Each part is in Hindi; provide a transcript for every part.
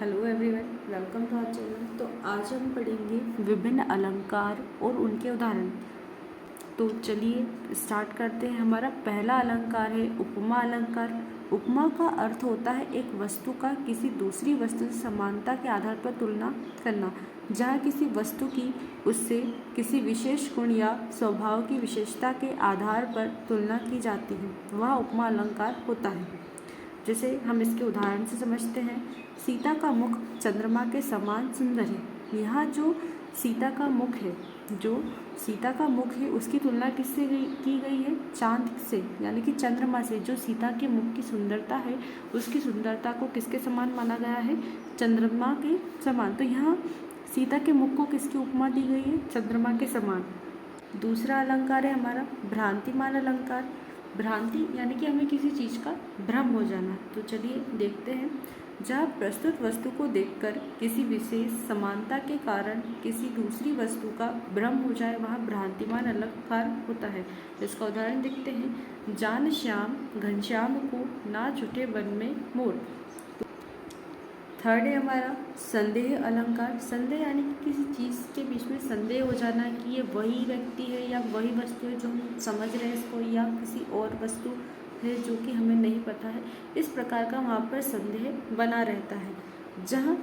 Hello everyone, welcome to our channel. तो आज हम पढ़ेंगे विभिन्न अलंकार और उनके उदाहरण। तो चलिए स्टार्ट करते हैं। हमारा पहला अलंकार है उपमा अलंकार। उपमा का अर्थ होता है एक वस्तु का किसी दूसरी वस्तु से समानता के आधार पर तुलना करना। जहाँ किसी वस्तु की उससे किसी विशेष गुण या स्वभाव की विशेषता के आधार पर तुलना की जाती है, वह उपमा अलंकार होता है। जैसे हम इसके उदाहरण से समझते हैं। सीता का मुख चंद्रमा के समान सुंदर है। यहाँ जो सीता का मुख है उसकी तुलना किससे की गई है? चांद से, यानी कि चंद्रमा से। जो सीता के मुख की सुंदरता है उसकी सुंदरता को किसके समान माना गया है? चंद्रमा के समान। तो यहाँ सीता के मुख को किसकी उपमा दी गई है? चंद्रमा के समान। दूसरा अलंकार है हमारा भ्रांतिमान अलंकार। भ्रांति यानी कि हमें किसी चीज़ का भ्रम हो जाना। तो चलिए देखते हैं। जहाँ प्रस्तुत वस्तु को देखकर किसी विशेष समानता के कारण किसी दूसरी वस्तु का भ्रम हो जाए, वहाँ भ्रांतिमान अलंकार होता है। इसका उदाहरण देखते हैं। जान श्याम घनश्याम को ना छूटे वन में मोर। थर्ड है हमारा संदेह अलंकार। संदेह यानी कि किसी चीज़ के बीच में संदेह हो जाना कि ये वही व्यक्ति है या वही वस्तु है जो हम समझ रहे हैं इसको, या किसी और वस्तु है जो कि हमें नहीं पता है। इस प्रकार का वहाँ पर संदेह बना रहता है। जहाँ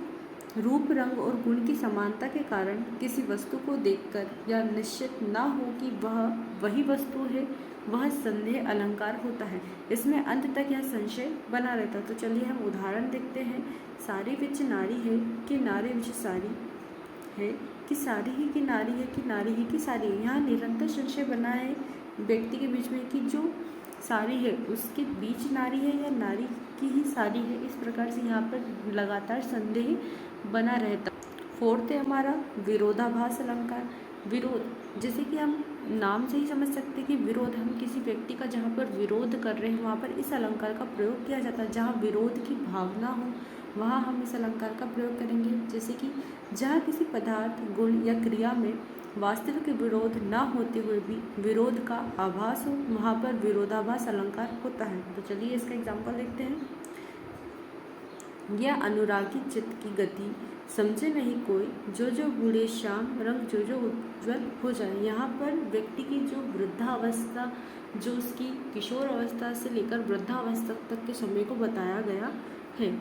रूप रंग और गुण की समानता के कारण किसी वस्तु को देखकर यह निश्चित ना हो कि वह वही वस्तु है, वह संदेह अलंकार होता है। इसमें अंत तक यह संशय बना रहता है। तो चलिए हम उदाहरण देखते हैं। सारी विच नारी है कि नारी विच सारी है, कि सारी ही की नारी है कि नारी ही की सारी है। यहाँ निरंतर संशय बना है व्यक्ति के बीच में कि जो सारी है उसके बीच नारी है या नारी की ही सारी है। इस प्रकार से यहाँ पर लगातार संदेह बना रहता। फोर्थ है हमारा विरोधाभास अलंकार। विरोध, जैसे कि हम नाम से ही समझ सकते हैं कि विरोध, हम किसी व्यक्ति का जहाँ पर विरोध कर रहे हैं वहाँ पर इस अलंकार का प्रयोग किया जाता है। जहाँ विरोध की भावना हो वहाँ हम इस अलंकार का प्रयोग करेंगे। जैसे कि जहाँ किसी पदार्थ, गुण या क्रिया में वास्तविक विरोध ना होते हुए भी विरोध का आभास हो, वहाँ पर विरोधाभास अलंकार होता है। तो चलिए इसका एग्जाम्पल देखते हैं। यह अनुरागी चित्त की गति समझे नहीं कोई, जो बूढ़े श्याम रंग जो उज्ज्वल हो जाए। यहाँ पर व्यक्ति की जो वृद्धावस्था, जो उसकी किशोर अवस्था से लेकर वृद्धावस्था तक के समय को बताया गया है।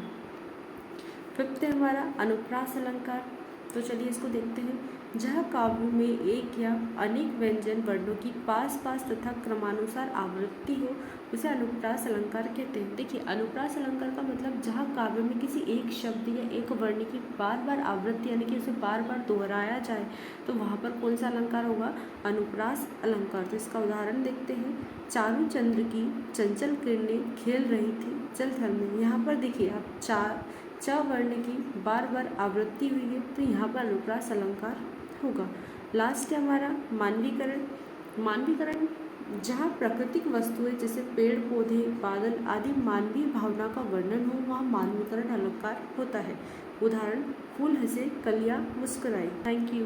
फिफ्थ है हमारा अनुप्रास अलंकार। तो चलिए इसको देखते हैं। जहाँ काव्य में एक या अनेक व्यंजन वर्णों की पास पास तथा क्रमानुसार आवृत्ति हो, उसे अनुप्रास अलंकार कहते हैं। देखिए, अनुप्रास अलंकार का मतलब जहाँ काव्य में किसी एक शब्द या एक वर्ण की बार बार आवृत्ति यानी कि उसे बार बार दोहराया जाए, तो वहाँ पर कौन सा अलंकार होगा? अनुप्रास अलंकार। तो इसका उदाहरण देखते हैं। चारू चंद्र की चंचल किरणें खेल रही थी जल थल में। यहाँ पर देखिए आप च वर्ण की बार बार आवृत्ति हुई है, तो यहाँ पर अनुप्रास अलंकार होगा। लास्ट है हमारा मानवीकरण। मानवीकरण जहाँ प्राकृतिक वस्तुएं जैसे पेड़ पौधे, बादल आदि मानवीय भावना का वर्णन हो, वहाँ मानवीकरण अलंकार होता है। उदाहरण, फूल हंसे कलियाँ मुस्कुराई। Thank you.